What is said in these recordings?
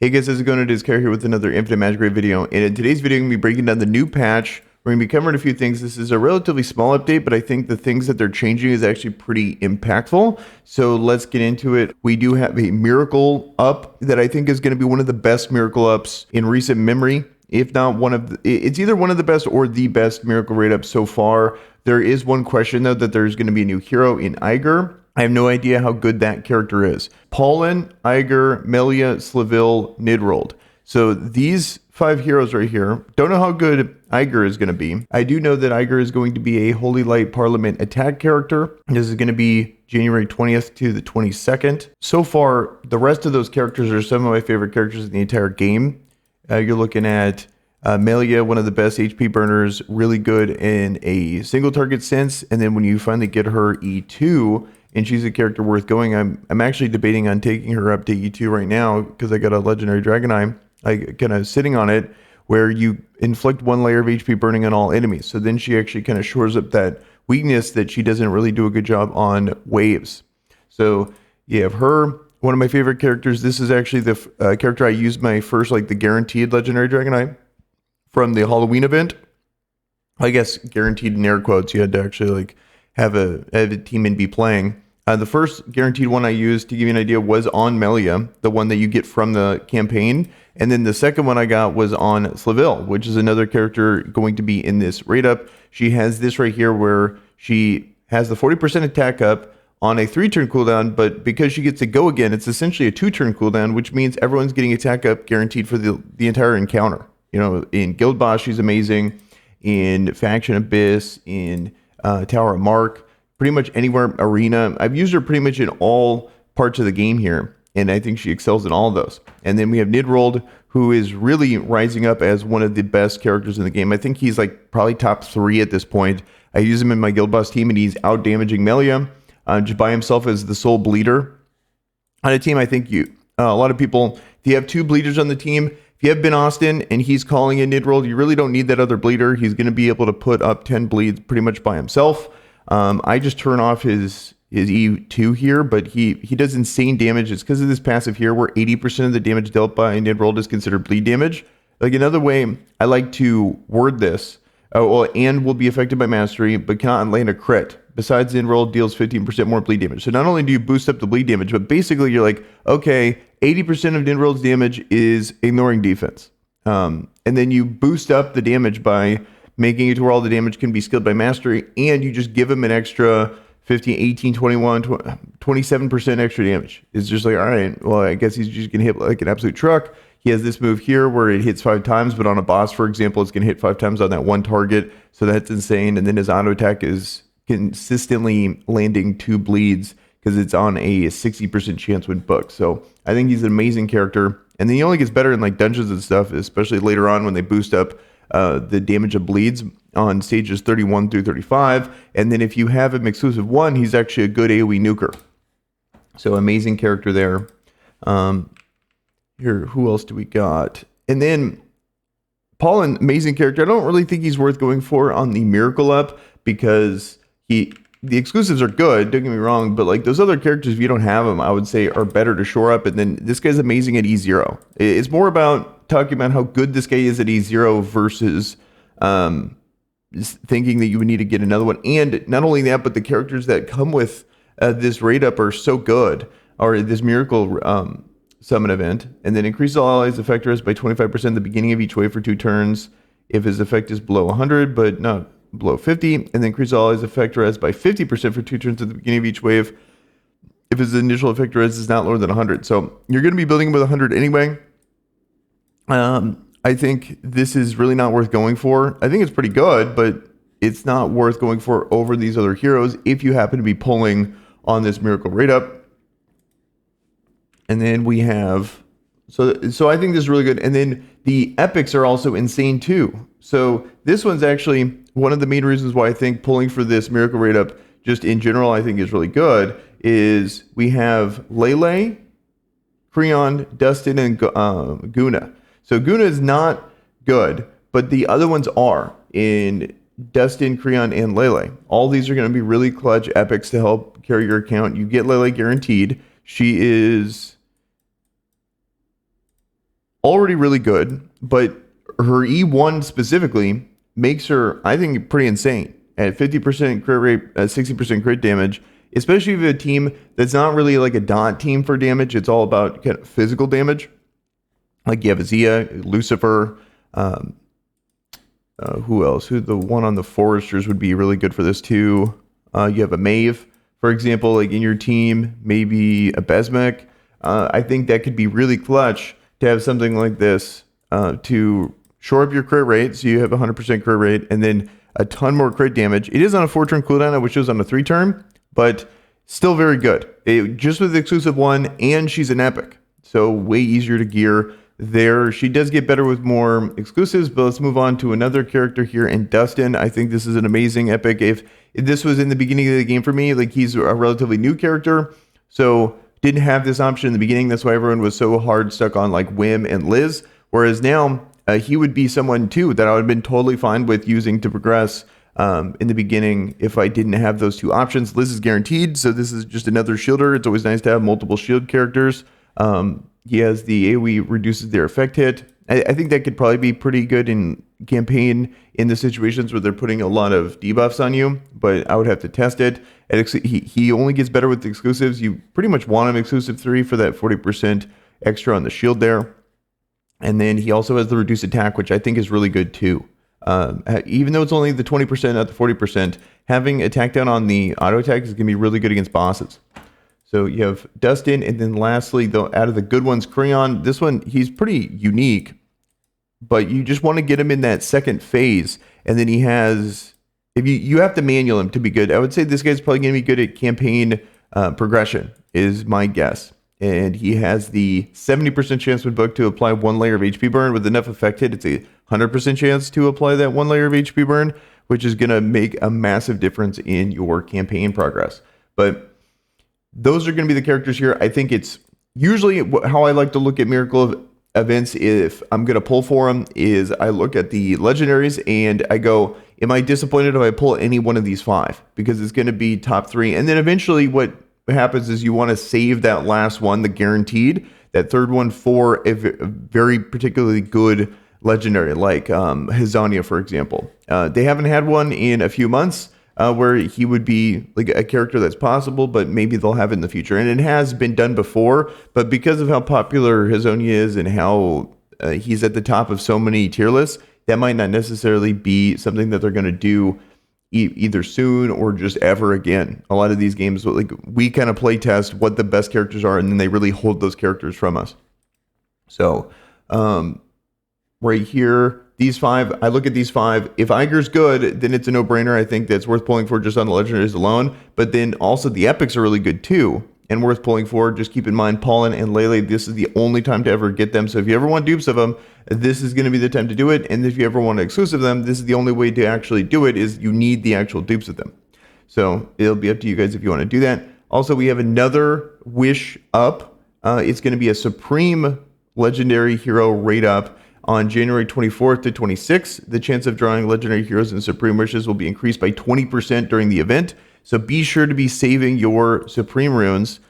Hey guys, how's it going? It is Kire here with another Infinite Magicraid video, and in today's video I'm going to be breaking down the new patch. We're going to be covering a few things. This is a relatively small update, but I think the things that they're changing is actually pretty impactful. So let's get into it. We do have a miracle up that I think is going to be one of the best miracle ups in recent memory. If not one of it's either one of the best or the best miracle raid up so far. There is one question though, that there's going to be a new hero in Iger. I have no idea how good that character is. Pollen, Iger, Melia, Slavil, Nidrold. So these 5 heroes right here, don't know how good Iger is going to be. I do know that Iger is going to be a Holy Light Parliament attack character. This is going to be January 20th to the 22nd. So far, the rest of those characters are some of my favorite characters in the entire game. You're looking at Melia, one of the best HP burners, really good in a single target sense. And then when you finally get her E2, and she's a character worth going, I'm actually debating on taking her up to E2 right now because I got a legendary Dragon Eye, kind of sitting on it, where you inflict 1 layer of HP burning on all enemies. So then she actually kind of shores up that weakness that she doesn't really do a good job on waves. So you have her, one of my favorite characters. This is actually the character I used my first, like the guaranteed legendary Dragon Eye from the Halloween event. I guess guaranteed in air quotes. You had to actually like have a team and be playing. The first guaranteed one I used, to give you an idea, was on Melia, the one that you get from the campaign. And then the second one I got was on Slavil, which is another character going to be in this raid up. She has this right here where she has the 40% attack up on a 3-turn cooldown, but because she gets to go again, it's essentially a 2-turn cooldown, which means everyone's getting attack up guaranteed for the entire encounter. You know, in Guild Boss, she's amazing. In Faction Abyss, in Tower of Mark, pretty much anywhere, Arena. I've used her pretty much in all parts of the game here, and I think she excels in all of those. And then we have Nidrold, who is really rising up as one of the best characters in the game. I think he's like probably top 3 at this point. I use him in my Guild Boss team, and he's out damaging Melia just by himself as the sole bleeder. On a team, I think a lot of people, if you have 2 bleeders on the team, if you have Ben Austin and he's calling in Nidrold, you really don't need that other bleeder. He's going to be able to put up 10 bleeds pretty much by himself. I just turn off his E2 here, but he does insane damage. It's because of this passive here where 80% of the damage dealt by Nidrold is considered bleed damage. Like another way I like to word this, and will be affected by mastery, but cannot land a crit. Besides, Nidrold deals 15% more bleed damage. So not only do you boost up the bleed damage, but basically you're like, okay, 80% of Nidrold's damage is ignoring defense. And then you boost up the damage by making it to where all the damage can be skilled by mastery, and you just give him an extra 15, 18, 21, 27% extra damage. It's just like, all right, well, I guess he's just going to hit like an absolute truck. He has this move here where it hits 5 times, but on a boss, for example, it's going to hit 5 times on that one target. So that's insane. And then his auto attack is consistently landing 2 bleeds because it's on a 60% chance when booked. So I think he's an amazing character. And then he only gets better in like dungeons and stuff, especially later on when they boost up the damage of bleeds on stages 31 through 35. And then if you have him exclusive 1, he's actually a good AoE nuker. So amazing character there. Here, who else do we got? And then Pollen, amazing character. I don't really think he's worth going for on the Miracle Up because the exclusives are good, don't get me wrong, but like those other characters, if you don't have them, I would say are better to shore up. And then this guy's amazing at E0. It's more about talking about how good this guy is at E0 versus thinking that you would need to get another one. And not only that, but the characters that come with this raid up are so good, or this miracle summon event. And then increase all allies' effect rest by 25% at the beginning of each wave for 2 turns if his effect is below 100, but not below 50. And then increase all allies' effect rest by 50% for 2 turns at the beginning of each wave if his initial effect rest is not lower than 100. So you're going to be building with 100 anyway. I think this is really not worth going for. I think it's pretty good, but it's not worth going for over these other heroes if you happen to be pulling on this miracle raid up. And then we have, so I think this is really good. And then the epics are also insane too. So this one's actually one of the main reasons why I think pulling for this miracle raid up just in general I think is really good is we have Lele, Creon, Dustin, and Guna. So Guna is not good, but the other ones are in Dustin, Creon, and Lele. All these are going to be really clutch epics to help carry your account. You get Lele guaranteed. She is already really good, but her E1 specifically makes her, I think, pretty insane at 50% crit rate, 60% crit damage, especially if you have a team that's not really like a dot team for damage. It's all about kind of physical damage. Like you have Azia, Lucifer, who else? Who the one on the Foresters would be really good for this too. You have a Maeve, for example, like in your team, maybe a Besmek. I think that could be really clutch to have something like this to shore up your crit rate, so you have 100% crit rate, and then a ton more crit damage. It is on a 4-turn cooldown, I wish it was on a 3-turn, but still very good. Just with the exclusive one, and she's an epic, so way easier to gear there. She does get better with more exclusives, but let's move on to another character here in Dustin. I think this is an amazing epic. If this was in the beginning of the game for me, like he's a relatively new character, so didn't have this option in the beginning. That's why everyone was so hard stuck on like Wim and Liz. Whereas now he would be someone too that I would have been totally fine with using to progress in the beginning if I didn't have those two options. Liz is guaranteed, so this is just another shielder. It's always nice to have multiple shield characters. He has the AoE reduces their effect hit. I think that could probably be pretty good in campaign in the situations where they're putting a lot of debuffs on you, but I would have to test it. He only gets better with the exclusives. You pretty much want him exclusive 3 for that 40% extra on the shield there. And then he also has the reduced attack, which I think is really good too. Even though it's only the 20%, not the 40%, having attack down on the auto attack is going to be really good against bosses. So you have Dustin, and then lastly, though, out of the good ones, Creon. This one, he's pretty unique, but you just want to get him in that second phase, and then he has, if you have to manual him to be good. I would say this guy's probably going to be good at campaign progression, is my guess. And he has the 70% chance when booked to apply 1 layer of HP burn. With enough effect hit, it's a 100% chance to apply that 1 layer of HP burn, which is going to make a massive difference in your campaign progress. But those are going to be the characters here. I think it's usually how I like to look at miracle events. If I'm going to pull for them, is I look at the legendaries and I go, am I disappointed if I pull any one of these 5? Because it's going to be top 3. And then eventually what happens is you want to save that last one, the guaranteed, that third one for a very particularly good legendary, like Hizania, for example. They haven't had one in a few months. Where he would be like a character that's possible, but maybe they'll have it in the future. And it has been done before, but because of how popular Hizonia is and how he's at the top of so many tier lists, that might not necessarily be something that they're going to do either soon or just ever again. A lot of these games, like we kind of play test what the best characters are, and then they really hold those characters from us. So right here, these 5, I look at these 5. If Iger's good, then it's a no-brainer. I think that's worth pulling for just on the legendaries alone. But then also the epics are really good too and worth pulling for. Just keep in mind, Pollen and Lele, this is the only time to ever get them. So if you ever want dupes of them, this is going to be the time to do it. And if you ever want to exclusive them, this is the only way to actually do it, is you need the actual dupes of them. So it'll be up to you guys if you want to do that. Also, we have another wish up. It's going to be a Supreme Legendary Hero rate up. On January 24th to 26th, the chance of drawing legendary heroes and supreme wishes will be increased by 20% during the event. So be sure to be saving your supreme runes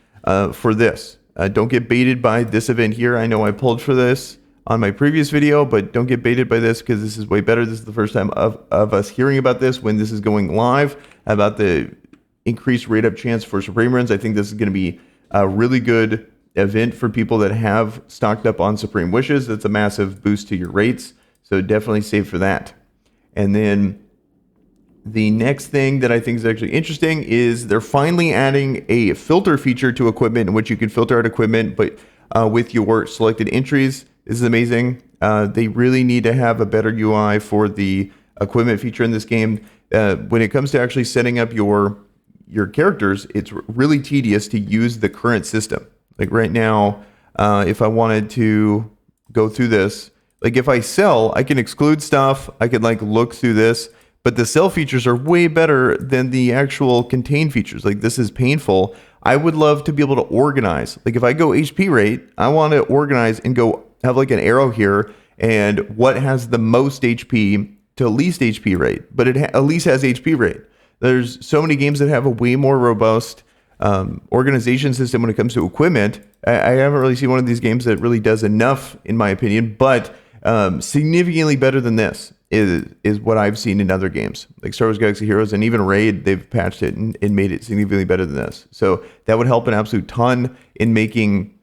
for this. Don't get baited by this event here. I know I pulled for this on my previous video, but don't get baited by this because this is way better. This is the first time of us hearing about this when this is going live, about the increased rate up chance for supreme runes. I think this is going to be a really good event for people that have stocked up on supreme wishes. That's a massive boost to your rates, so definitely save for that. And then the next thing that I think is actually interesting is they're finally adding a filter feature to equipment in which you can filter out equipment but with your selected entries. This is amazing. They really need to have a better UI for the equipment feature in this game. When it comes to actually setting up your characters, it's really tedious to use the current system. Like right now, if I wanted to go through this, like if I sell, I can exclude stuff. I could like look through this, but the sell features are way better than the actual contain features. Like this is painful. I would love to be able to organize. Like if I go HP rate, I want to organize and go have like an arrow here and what has the most HP to least HP rate, but it at least has HP rate. There's so many games that have a way more robust organization system when it comes to equipment. I haven't really seen one of these games that really does enough, in my opinion, but significantly better than this is what I've seen in other games like Star Wars Galaxy Heroes and even Raid. They've patched it and made it significantly better than this. So that would help an absolute ton in making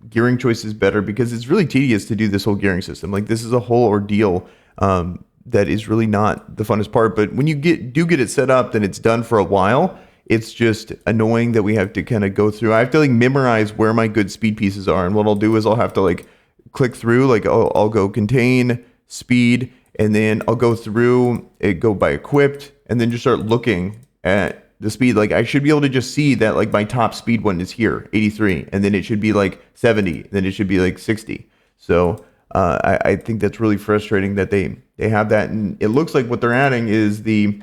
gearing choices better, because it's really tedious to do this whole gearing system. Like, this is a whole ordeal that is really not the funnest part. But when you do get it set up, then it's done for a while. It's just annoying that we have to kind of go through. I have to like memorize where my good speed pieces are, and what I'll do is I'll have to like click through, like I'll go contain, speed, and then I'll go through it, go by equipped, and then just start looking at the speed. Like, I should be able to just see that like my top speed one is here, 83, and then it should be like 70, then it should be like 60. So I think that's really frustrating that they have that. And it looks like what they're adding is you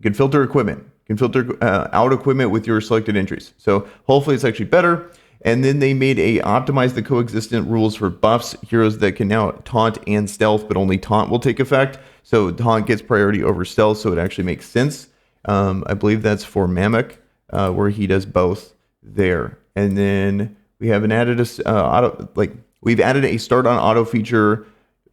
can filter equipment, can filter out equipment with your selected entries. So hopefully it's actually better. And then they made optimize the coexistent rules for buffs, heroes that can now taunt and stealth, but only taunt will take effect. So taunt gets priority over stealth, so it actually makes sense. I believe that's for Mamek, where he does both there. And then we have added we've added a start on auto feature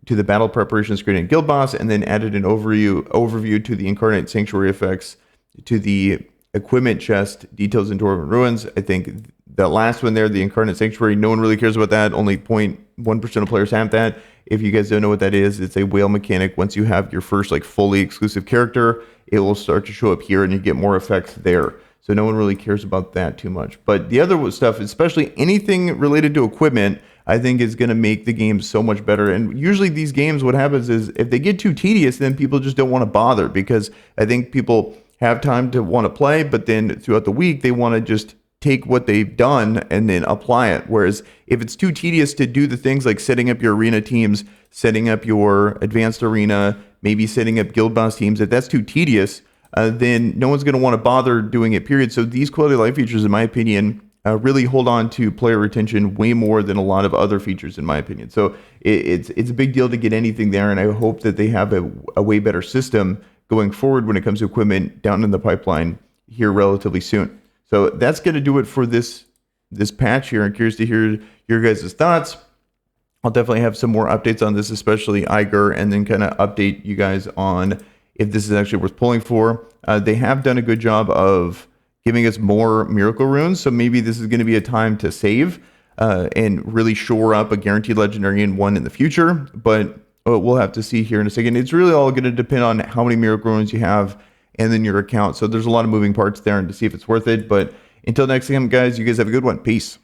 to the battle preparation screen in Guild Boss, and then added an overview to the Incarnate Sanctuary effects, to the equipment chest details in Dwarven Ruins. I think the last one there, the Incarnate Sanctuary, no one really cares about that. Only 0.1% of players have that. If you guys don't know what that is, it's a whale mechanic. Once you have your first like fully exclusive character, it will start to show up here and you get more effects there. So no one really cares about that too much. But the other stuff, especially anything related to equipment, I think is going to make the game so much better. And usually these games, what happens is if they get too tedious, then people just don't want to bother, because I think people have time to want to play, but then throughout the week, they want to just take what they've done and then apply it. Whereas if it's too tedious to do the things like setting up your arena teams, setting up your advanced arena, maybe setting up guild boss teams, if that's too tedious, then no one's going to want to bother doing it, period. So these quality of life features, in my opinion, really hold on to player retention way more than a lot of other features, in my opinion. So it's a big deal to get anything there, and I hope that they have a way better system going forward when it comes to equipment down in the pipeline here relatively soon. So that's going to do it for this patch here. I'm curious to hear your guys' thoughts. I'll definitely have some more updates on this, especially Iger, and then kind of update you guys on if this is actually worth pulling for. They have done a good job of giving us more miracle runes, so maybe this is going to be a time to save and really shore up a guaranteed legendary in one in the future. But we'll have to see here in a second. It's really all going to depend on how many miracle runes you have and then your account. So there's a lot of moving parts there, and to see if it's worth it. But until next time, guys, you guys have a good one. Peace.